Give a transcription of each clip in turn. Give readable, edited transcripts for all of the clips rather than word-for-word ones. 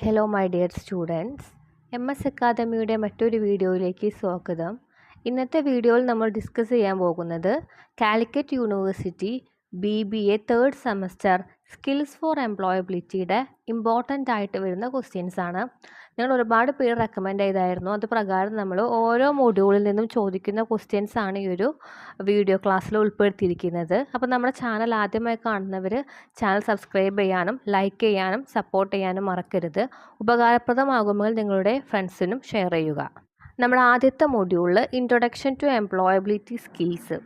Hello my dear students, MS അക്കാദമിയുടെ മറ്റൊരു വീഡിയോയിലേക്ക് സ്വാഗതം. ഇന്നത്തെ വീഡിയോയിൽ നമ്മൾ ഡിസ്കസ് ചെയ്യാൻ പോകുന്നത് Calicut university BBA third semester skills for എംപ്ലോയബിലിറ്റിയുടെ ഇമ്പോർട്ടൻ്റ് ആയിട്ട് വരുന്ന ക്വസ്റ്റ്യൻസ് ആണ്. നിങ്ങൾ ഒരുപാട് പേര് റെക്കമെൻഡ് ചെയ്തായിരുന്നു. അത് പ്രകാരം നമ്മൾ ഓരോ മൊഡ്യൂളിൽ നിന്നും ചോദിക്കുന്ന ക്വസ്റ്റ്യൻസ് ആണ് ഈ ഒരു വീഡിയോ ക്ലാസ്സിൽ ഉൾപ്പെടുത്തിയിരിക്കുന്നത്. അപ്പോൾ നമ്മുടെ ചാനൽ ആദ്യമായി കാണുന്നവർ ചാനൽ സബ്സ്ക്രൈബ് ചെയ്യാനും ലൈക്ക് ചെയ്യാനും സപ്പോർട്ട് ചെയ്യാനും മറക്കരുത്. ഉപകാരപ്രദമാകുമ്പോൾ നിങ്ങളുടെ ഫ്രണ്ട്സിനും ഷെയർ ചെയ്യുക. നമ്മുടെ ആദ്യത്തെ മൊഡ്യൂളിൽ ഇൻട്രൊഡക്ഷൻ ടു എംപ്ലോയബിലിറ്റി സ്കിൽസ്.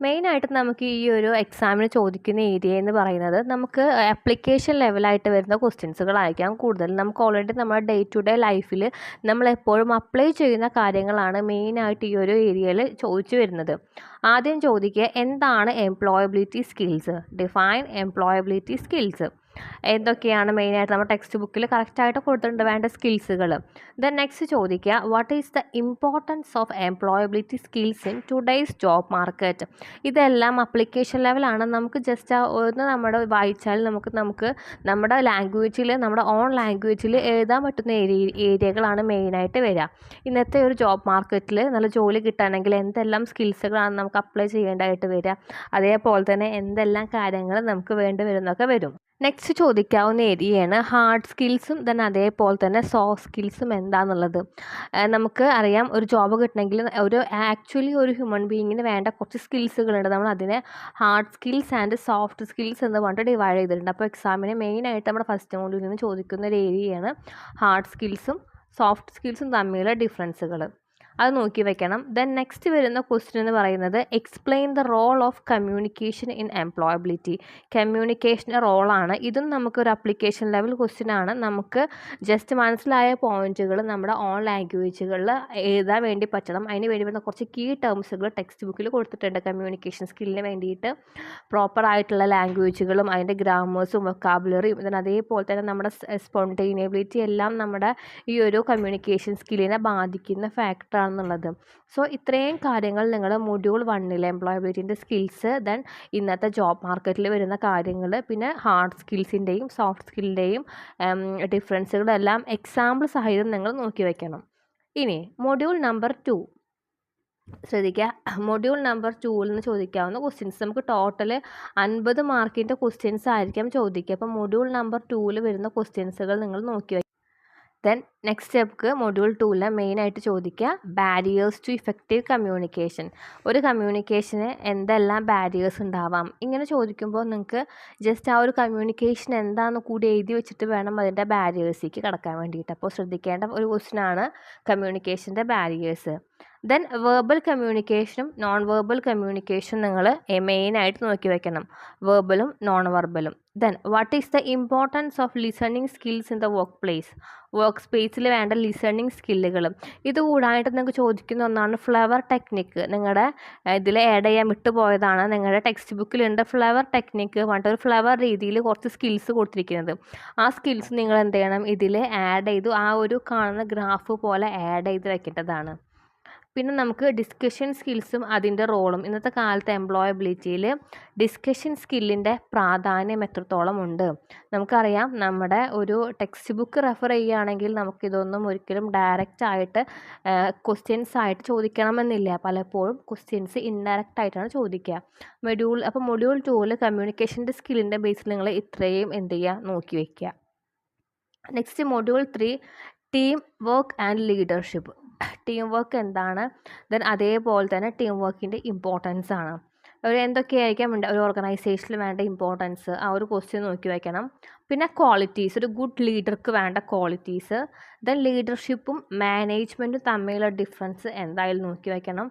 മെയിനായിട്ട് നമുക്ക് ഈ ഒരു എക്സാമിന് ചോദിക്കുന്ന ഏരിയ എന്ന് പറയുന്നത് നമുക്ക് ആപ്ലിക്കേഷൻ ലെവലായിട്ട് വരുന്ന ക്വസ്റ്റ്യൻസുകളായിരിക്കാം കൂടുതൽ. നമുക്ക് ഓൾറെഡി നമ്മുടെ ഡേ ടു ഡേ ലൈഫിൽ നമ്മളെപ്പോഴും അപ്ലൈ ചെയ്യുന്ന കാര്യങ്ങളാണ് മെയിനായിട്ട് ഈ ഒരു ഏരിയയിൽ ചോദിച്ചു വരുന്നത്. ആദ്യം ചോദിക്കുക, എന്താണ് employability skills? Define employability skills. എന്തൊക്കെയാണ് മെയിനായിട്ട് നമ്മുടെ ടെക്സ്റ്റ് ബുക്കിൽ കറക്റ്റായിട്ട് കൊടുത്തിട്ടുണ്ട് വേണ്ട സ്കിൽസുകൾ. ദെൻ നെക്സ്റ്റ് ചോദിക്കുക, what is the importance of employability skills in today's job market? ഇതെല്ലാം അപ്ലിക്കേഷൻ ലെവലാണ്. നമുക്ക് ജസ്റ്റ് ഒന്ന് നമ്മുടെ വായിച്ചാൽ നമുക്ക് നമ്മുടെ ലാംഗ്വേജിൽ, നമ്മുടെ ഓൺ ലാംഗ്വേജിൽ എഴുതാൻ പറ്റുന്ന ഏരിയകളാണ് മെയിനായിട്ട് വരിക. ഇന്നത്തെ ഒരു ജോബ് മാർക്കറ്റിൽ നല്ല ജോലി കിട്ടണമെങ്കിൽ എന്തെല്ലാം സ്കിൽസുകളാണ് നമുക്ക് അപ്ലൈ ചെയ്യേണ്ടതായിട്ട് വരിക, അതേപോലെ തന്നെ എന്തെല്ലാം കാര്യങ്ങൾ നമുക്ക് വേണ്ടി വരുന്നൊക്കെ വരും. നെക്സ്റ്റ് ചോദിക്കാവുന്ന ഏരിയയാണ് ഹാർഡ് സ്കിൽസും ദെൻ അതേപോലെ തന്നെ സോഫ്റ്റ് സ്കിൽസും എന്താണെന്നുള്ളത്. നമുക്ക് അറിയാം, ഒരു ജോബ് കിട്ടണമെങ്കിൽ ആക്ച്വലി ഒരു ഹ്യൂമൻ ബീയിങ്ങിന് വേണ്ട കുറച്ച് സ്കിൽസുകളുണ്ട്. നമ്മൾ അതിനെ hard skills and soft skills എന്ന് പറഞ്ഞിട്ട് ഡിവൈഡ് ചെയ്തിട്ടുണ്ട്. അപ്പോൾ എക്സാമിന് മെയിനായിട്ട് നമ്മുടെ ഫസ്റ്റ് മോഡ്യൂളിൽ നിന്ന് ചോദിക്കുന്ന ഒരു ഏരിയയാണ് ഹാർഡ് സ്കിൽസും സോഫ്റ്റ് സ്കിൽസും തമ്മിലുള്ള ഡിഫറൻസുകൾ. അത് നോക്കി വെക്കണം. ദെൻ നെക്സ്റ്റ് വരുന്ന ക്വസ്റ്റ്യൻ എന്ന് പറയുന്നത് explain the role of communication in employability. കമ്മ്യൂണിക്കേഷൻ്റെ റോളാണ്. ഇതും നമുക്കൊരു അപ്ലിക്കേഷൻ ലെവൽ ക്വസ്റ്റ്യൻ ആണ്. നമുക്ക് ജസ്റ്റ് മനസ്സിലായ പോയിന്റുകൾ നമ്മുടെ ഓൺ ലാംഗ്വേജുകളിൽ എഴുതാൻ വേണ്ടി പറ്റണം. അതിന് വേണ്ടി വരുന്ന കുറച്ച് കീ ടേംസുകൾ ടെക്സ്റ്റ് ബുക്കിൽ കൊടുത്തിട്ടുണ്ട്. കമ്മ്യൂണിക്കേഷൻ സ്കില്ലിന് വേണ്ടിയിട്ട് പ്രോപ്പറായിട്ടുള്ള ലാംഗ്വേജുകളും അതിൻ്റെ ഗ്രാമേഴ്സും വൊക്കാബുലറിയും ഇതിന് അതേപോലെ തന്നെ നമ്മുടെ സ്പോണ്ടേനിയബിലിറ്റി എല്ലാം നമ്മുടെ ഈ ഒരു കമ്മ്യൂണിക്കേഷൻ സ്കില്ലിനെ ബാധിക്കുന്ന ഫാക്ടറാണ് എന്നുള്ളത്. സോ ഇത്രയും കാര്യങ്ങൾ നിങ്ങൾ മൊഡ്യൂൾ 1 എംപ്ലോയബിലിറ്റിൻ്റെ സ്കിൽസ്, ദെൻ ഇന്നത്തെ ജോബ് മാർക്കറ്റിൽ വരുന്ന കാര്യങ്ങൾ, പിന്നെ ഹാർഡ് സ്കിൽസിൻ്റെയും സോഫ്റ്റ് സ്കില്ലിൻ്റെയും ഡിഫറൻസുകളെല്ലാം എക്സാമ്പിൾ സഹിതം നിങ്ങൾ നോക്കി വയ്ക്കണം. ഇനി മൊഡ്യൂൾ നമ്പർ 2 ശ്രദ്ധിക്കുക. മൊഡ്യൂൾ നമ്പർ 2 നിന്ന് ചോദിക്കാവുന്ന ക്വസ്റ്റ്യൻസ് നമുക്ക് ടോട്ടൽ 50 മാർക്കിൻ്റെ ക്വസ്റ്റ്യൻസ് ആയിരിക്കും ചോദിക്കുക. അപ്പോൾ മൊഡ്യൂൾ നമ്പർ 2 വരുന്ന ക്വസ്റ്റ്യൻസുകൾ നിങ്ങൾ നോക്കി വയ്ക്കുക. ദെൻ നെക്സ്റ്റ് സ്റ്റെപ്പ് മൊഡ്യൂൾ 2 മെയിനായിട്ട് ചോദിക്കുക ബാരിയേഴ്സ് ടു ഇഫക്റ്റീവ് കമ്മ്യൂണിക്കേഷൻ. ഒരു കമ്മ്യൂണിക്കേഷന് എന്തെല്ലാം ബാരിയേഴ്സ് ഉണ്ടാവാം? ഇങ്ങനെ ചോദിക്കുമ്പോൾ നിങ്ങൾക്ക് ജസ്റ്റ് ആ ഒരു കമ്മ്യൂണിക്കേഷൻ എന്താണെന്ന് കൂടി എഴുതി വെച്ചിട്ട് വേണം അതിൻ്റെ ബാരിയേഴ്സിലേക്ക് കടക്കാൻ വേണ്ടിയിട്ട്. അപ്പോൾ ശ്രദ്ധിക്കേണ്ട ഒരു ക്വസ്റ്റ്യനാണ് കമ്മ്യൂണിക്കേഷൻ്റെ ബാരിയേഴ്സ്. ദെൻ വേർബൽ കമ്മ്യൂണിക്കേഷനും നോൺ വേർബൽ കമ്മ്യൂണിക്കേഷനും നിങ്ങൾ മെയിനായിട്ട് നോക്കി വയ്ക്കണം, വേർബലും നോൺ വെർബലും. Then what is the importance of listening skills in the workplace? Work സ്പേസിൽ വേണ്ട ലിസണിങ് സ്കില്ലുകൾ. ഇത് കൂടായിട്ട് നിങ്ങൾക്ക് ചോദിക്കുന്ന ഒന്നാണ് ഫ്ലവർ ടെക്നിക്ക്. നിങ്ങളുടെ ഇതിൽ ആഡ് ചെയ്യാൻ വിട്ടുപോയതാണ്. നിങ്ങളുടെ ടെക്സ്റ്റ് ബുക്കിലുണ്ട് ഫ്ലവർ ടെക്നിക്ക് പറഞ്ഞിട്ട് ഒരു ഫ്ലവർ രീതിയിൽ കുറച്ച് സ്കിൽസ് കൊടുത്തിരിക്കുന്നത്. ആ സ്കിൽസ് നിങ്ങൾ എന്ത് ചെയ്യണം, ഇതിൽ ആഡ് ചെയ്തു ആ ഒരു കാണുന്ന ഗ്രാഫ് പോലെ ആഡ് ചെയ്ത് വെക്കേണ്ടതാണ്. പിന്നെ നമുക്ക് ഡിസ്കഷൻ സ്കിൽസും അതിൻ്റെ റോളും. ഇന്നത്തെ കാലത്ത് എംപ്ലോയബിലിറ്റിയിൽ ഡിസ്കഷൻ സ്കില്ലിൻ്റെ പ്രാധാന്യം എത്രത്തോളം ഉണ്ട്? നമുക്കറിയാം, നമ്മുടെ ഒരു ടെക്സ്റ്റ് ബുക്ക് റെഫർ ചെയ്യുകയാണെങ്കിൽ നമുക്കിതൊന്നും ഒരിക്കലും ഡയറക്റ്റ് ആയിട്ട് ക്വസ്റ്റ്യൻസ് ആയിട്ട് ചോദിക്കണമെന്നില്ല. പലപ്പോഴും ക്വസ്റ്റ്യൻസ് ഇൻഡയറക്റ്റ് ആയിട്ടാണ് ചോദിക്കുക. മൊഡ്യൂൾ 2 കമ്മ്യൂണിക്കേഷൻ്റെ സ്കില്ലിൻ്റെ ബേസിൽ നിങ്ങൾ ഇത്രയും എന്ത് ചെയ്യുക, നോക്കി വയ്ക്കുക. Next module 3 team work and leadership. Team work എന്താണ്? ദെൻ അതേപോലെ തന്നെ ടീം വർക്കിൻ്റെ ഇമ്പോർട്ടൻസ് ആണ്. എന്തൊക്കെയായിരിക്കാം ഒരു ഓർഗനൈസേഷനിൽ വേണ്ട ഇമ്പോർട്ടൻസ്, ആ ഒരു ക്വസ്റ്റ്യൻ നോക്കി വയ്ക്കണം. പിന്നെ ക്വാളിറ്റീസ്, ഒരു ഗുഡ് ലീഡർക്ക് വേണ്ട ക്വാളിറ്റീസ്. ദെൻ ലീഡർഷിപ്പും മാനേജ്മെൻറ്റും തമ്മിലുള്ള ഡിഫറൻസ് എന്തായാലും നോക്കി വയ്ക്കണം.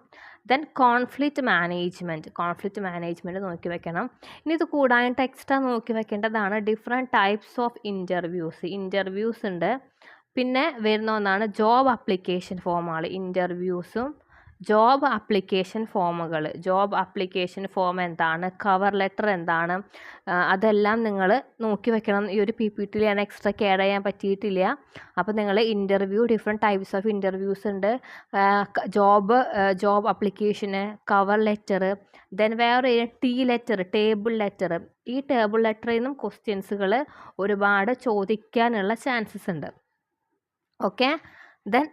ദെൻ കോൺഫ്ലിക്റ്റ് മാനേജ്മെൻറ്റ് നോക്കി വയ്ക്കണം. ഇനി ഇത് കൂടാനായിട്ട് എക്സ്ട്രാ നോക്കി വയ്ക്കേണ്ടതാണ് ഡിഫറെൻറ്റ് ടൈപ്സ് ഓഫ് ഇൻ്റർവ്യൂസ് ഉണ്ട്. പിന്നെ വരുന്ന ഒന്നാണ് ജോബ് ആപ്ലിക്കേഷൻ ഫോമുകൾ. ഇൻ്റർവ്യൂസും ജോബ് ആപ്ലിക്കേഷൻ ഫോം എന്താണ്, കവർ ലെറ്റർ എന്താണ്, അതെല്ലാം നിങ്ങൾ നോക്കി വെക്കണം. ഈ ഒരു PPTയിൽ ഞാൻ എക്സ്ട്രാ ആഡ് ചെയ്യാൻ പറ്റിയിട്ടില്ല. അപ്പോൾ നിങ്ങൾ ഡിഫറെൻറ്റ് ടൈപ്സ് ഓഫ് ഇൻ്റർവ്യൂസ് ഉണ്ട്. ജോബ് ആപ്ലിക്കേഷന്, കവർ ലെറ്റർ, ദെൻ വേറെ ടേബിൾ ലെറ്റർ. ഈ ടേബിൾ ലെറ്ററിൽ നിന്നും ക്വസ്റ്റ്യൻസുകൾ ഒരുപാട് ചോദിക്കാനുള്ള ചാൻസസ് ഉണ്ട്. Okay. Then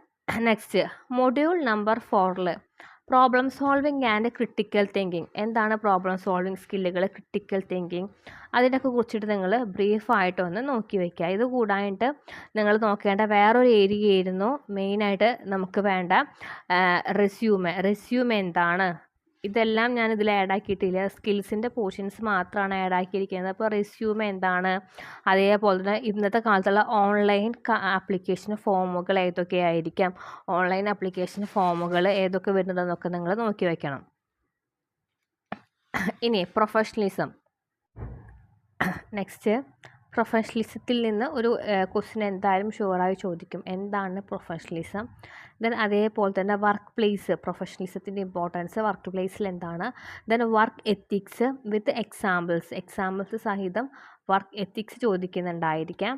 next module number 4 problem solving and critical thinking. എന്താണ് പ്രോബ്ലം സോൾവിങ് സ്കില്ലുകൾ, ക്രിട്ടിക്കൽ തിങ്കിങ്, അതിനൊക്കെ കുറിച്ചിട്ട് നിങ്ങൾ ബ്രീഫായിട്ടൊന്ന് നോക്കി വയ്ക്കുക. ഇത് കൂടായിട്ട് നിങ്ങൾ നോക്കേണ്ട വേറൊരു ഏരിയ ആയിരുന്നു മെയിനായിട്ട് നമുക്ക് വേണ്ട റെസ്യൂമെ എന്താണ്. ഇതെല്ലാം ഞാൻ ഇതിൽ ആഡ് ആക്കിയിട്ടില്ല, സ്കിൽസിൻ്റെ പോർഷൻസ് മാത്രമാണ് ആഡ് ആക്കിയിരിക്കുന്നത്. അപ്പോൾ റെസ്യൂമെ എന്താണ്, അതേപോലെ തന്നെ ഇന്നത്തെ കാലത്തുള്ള ഓൺലൈൻ ആപ്ലിക്കേഷൻ ഫോമുകൾ ഏതൊക്കെയായിരിക്കാം, ഓൺലൈൻ ആപ്ലിക്കേഷൻ ഫോമുകൾ ഏതൊക്കെ വരുന്നതെന്നൊക്കെ നിങ്ങൾ നോക്കി വയ്ക്കണം. ഇനി പ്രൊഫഷണലിസം. നെക്സ്റ്റ് പ്രൊഫഷണലിസത്തിൽ നിന്ന് ഒരു ക്വസ്റ്റ്യൻ എന്തായാലും ഷുവറായി ചോദിക്കും, എന്താണ് പ്രൊഫഷണലിസം. ദെൻ അതേപോലെ തന്നെ വർക്ക് പ്ലേസ്, പ്രൊഫഷണലിസത്തിൻ്റെ ഇമ്പോർട്ടൻസ് വർക്ക് പ്ലേസിൽ എന്താണ്. Then work ethics with examples സഹിതം വർക്ക് എത്തിക്സ് ചോദിക്കുന്നുണ്ടായിരിക്കാം.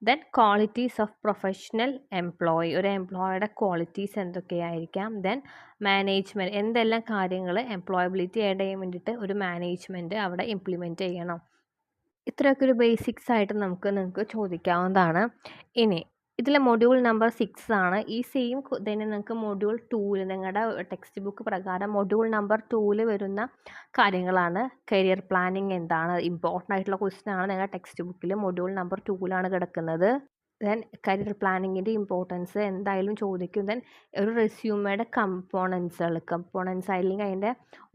Then qualities of professional employee, ഒരു എംപ്ലോയിയുടെ ക്വാളിറ്റീസ് എന്തൊക്കെയായിരിക്കാം. ദെൻ മാനേജ്മെൻറ്റ്, എന്തെല്ലാം കാര്യങ്ങൾ എംപ്ലോയബിലിറ്റി ആഡ് ചെയ്യാൻ വേണ്ടിയിട്ട് ഒരു മാനേജ്മെൻറ്റ് അവിടെ ഇംപ്ലിമെൻറ്റ് ചെയ്യണം. ഇത്രയൊക്കെ ഒരു ബേസിക്സ് ആയിട്ട് നിങ്ങൾക്ക് ചോദിക്കാവുന്നതാണ്. ഇനി ഇതിൽ മൊഡ്യൂൾ നമ്പർ 6 ആണ്. ഈ സെയിം തന്നെ നിങ്ങൾക്ക് മൊഡ്യൂൾ 2 നിങ്ങളുടെ ടെക്സ്റ്റ് ബുക്ക് പ്രകാരം മൊഡ്യൂൾ നമ്പർ 2 വരുന്ന കാര്യങ്ങളാണ്. കരിയർ പ്ലാനിങ് എന്താണ്, ഇമ്പോർട്ടൻ്റ് ആയിട്ടുള്ള ക്വസ്റ്റ്യൻ ആണ് നിങ്ങളുടെ ടെക്സ്റ്റ് ബുക്കിൽ മൊഡ്യൂൾ നമ്പർ 2 കിടക്കുന്നത്. ദെൻ കരിയർ പ്ലാനിങ്ങിൻ്റെ ഇമ്പോർട്ടൻസ് എന്തായാലും ചോദിക്കും. ദെൻ ഒരു റെസ്യൂമയുടെ കമ്പോണൻസ് അല്ലെങ്കിൽ അതിൻ്റെ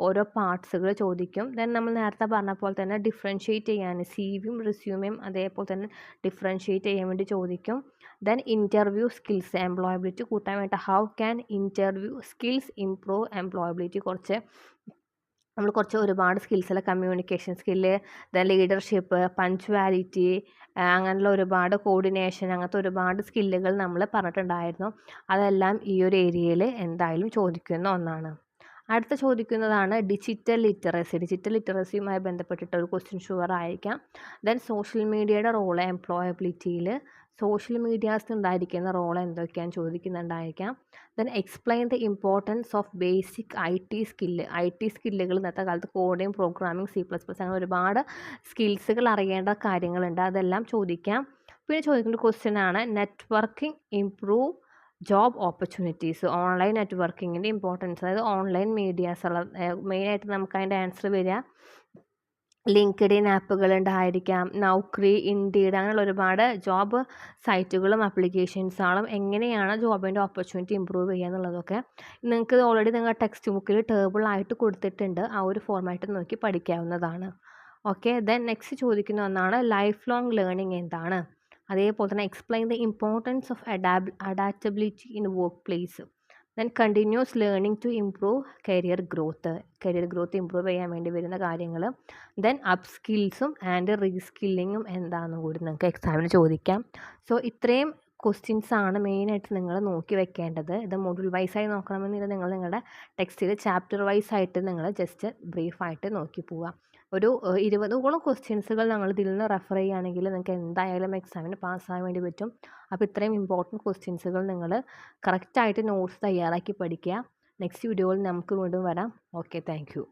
ഓരോ പാർട്സുകൾ ചോദിക്കും. ദെൻ നമ്മൾ നേരത്തെ പറഞ്ഞ പോലെ തന്നെ ഡിഫറൻഷ്യേറ്റ് ചെയ്യാൻ സിവിയും റെസ്യൂമയും അതേപോലെ തന്നെ ഡിഫറൻഷ്യേറ്റ് ചെയ്യാൻ വേണ്ടി ചോദിക്കും. ദെൻ ഇൻ്റർവ്യൂ സ്കിൽസ്, എംപ്ലോയബിലിറ്റി കൂട്ടാൻ വേണ്ടി how can interview skills improve employability. നമ്മൾ ഒരുപാട് സ്കിൽസിൽ communication skill, then leadership, punctuality, അങ്ങനെയുള്ള ഒരുപാട് കോർഡിനേഷൻ, അങ്ങനത്തെ ഒരുപാട് സ്കില്ലുകൾ നമ്മൾ പറഞ്ഞിട്ടുണ്ടായിരുന്നു. അതെല്ലാം ഈ ഒരു ഏരിയയിൽ എന്തായാലും ചോദിക്കുന്ന ഒന്നാണ്. അടുത്ത ചോദിക്കുന്നതാണ് ഡിജിറ്റൽ ലിറ്ററസിയുമായി ബന്ധപ്പെട്ടിട്ട് ഒരു ക്വസ്റ്റ്യൻ ഷുവർ ആയിരിക്കാം. ദെൻ സോഷ്യൽ മീഡിയയുടെ റോള് എംപ്ലോയബിലിറ്റിയിൽ, സോഷ്യൽ മീഡിയാസിന് ഉണ്ടായിരിക്കുന്ന റോൾ എന്തൊക്കെയാണെന്ന് ചോദിക്കുന്നുണ്ടായിരിക്കാം. Then explain the importance of basic I T സ്കില്ലുകൾ ഇന്നത്തെ കാലത്ത് കോഡിങ്, പ്രോഗ്രാമിംഗ്, C++, അങ്ങനെ ഒരുപാട് സ്കിൽസുകൾ അറിയേണ്ട കാര്യങ്ങളുണ്ട്, അതെല്ലാം ചോദിക്കാം. പിന്നെ ചോദിക്കുന്ന ക്വസ്റ്റ്യൻ ആണ് networking improve job opportunities, online നെറ്റ്വർക്കിങ്ങിൻ്റെ ഇമ്പോർട്ടൻസ്, അതായത് ഓൺലൈൻ മീഡിയാസുള്ള മെയിനായിട്ട് നമുക്ക് അതിൻ്റെ ആൻസർ വരിക ലിങ്ക്ഡിൻ ആപ്പുകൾ ഉണ്ടായിരിക്കാം, നൗക്രി, ഇൻഡീഡ്, അങ്ങനെയുള്ള ഒരുപാട് ജോബ് സൈറ്റുകളും ആപ്ലിക്കേഷൻസുകളും എങ്ങനെയാണ് ജോബിൻ്റെ ഓപ്പർച്യൂണിറ്റി ഇമ്പ്രൂവ് ചെയ്യുക എന്നുള്ളതൊക്കെ നിങ്ങൾക്ക് ഓൾറെഡി നിങ്ങളുടെ ടെക്സ്റ്റ് ബുക്കിൽ ടേബിളായിട്ട് കൊടുത്തിട്ടുണ്ട്. ആ ഒരു ഫോർമാറ്റ് നോക്കി പഠിക്കാവുന്നതാണ്. ഓക്കെ. ദെൻ നെക്സ്റ്റ് ചോദിക്കുന്ന ഒന്നാണ് ലൈഫ് ലോങ് ലേണിംഗ് എന്താണ്. അതേപോലെ തന്നെ explain the importance of adaptability in workplace. Then continuous learning to improve career growth improve ചെയ്യാൻ വേണ്ടി വരുന്ന കാര്യങ്ങൾ. ദെൻ അപ്പ് സ്കിൽസും ആൻഡ് റീസ്കില്ലിങ്ങും എന്താണെന്ന് കൂടി നിങ്ങൾക്ക് എക്സാമിന് ചോദിക്കാം. സോ ഇത്രയും ക്വസ്റ്റ്യൻസ് ആണ് മെയിനായിട്ട് നിങ്ങൾ നോക്കി വെക്കേണ്ടത്. ഇത് മൊഡ്യൂൾ വൈസായി നോക്കണമെന്നില്ല, നിങ്ങൾ നിങ്ങളുടെ ടെക്സ്റ്റിൽ ചാപ്റ്റർ വൈസ് ആയിട്ട് നിങ്ങൾ ജസ്റ്റ് ബ്രീഫായിട്ട് നോക്കി പോവുക. ഒരു 20ഓളം ക്വസ്റ്റ്യൻസുകൾ നമ്മൾ ഇതിൽ നിന്ന് റെഫർ ചെയ്യുകയാണെങ്കിൽ നിങ്ങൾക്ക് എന്തായാലും എക്സാമിന് പാസ്സാകാൻ വേണ്ടി പറ്റും. അപ്പോൾ ഇത്രയും ഇമ്പോർട്ടൻറ്റ് ക്വസ്റ്റ്യൻസുകൾ നിങ്ങൾ കറക്റ്റായിട്ട് നോട്ട്സ് തയ്യാറാക്കി പഠിക്കുക. നെക്സ്റ്റ് വീഡിയോയിൽ നമുക്ക് വീണ്ടും വരാം. Okay, thank you.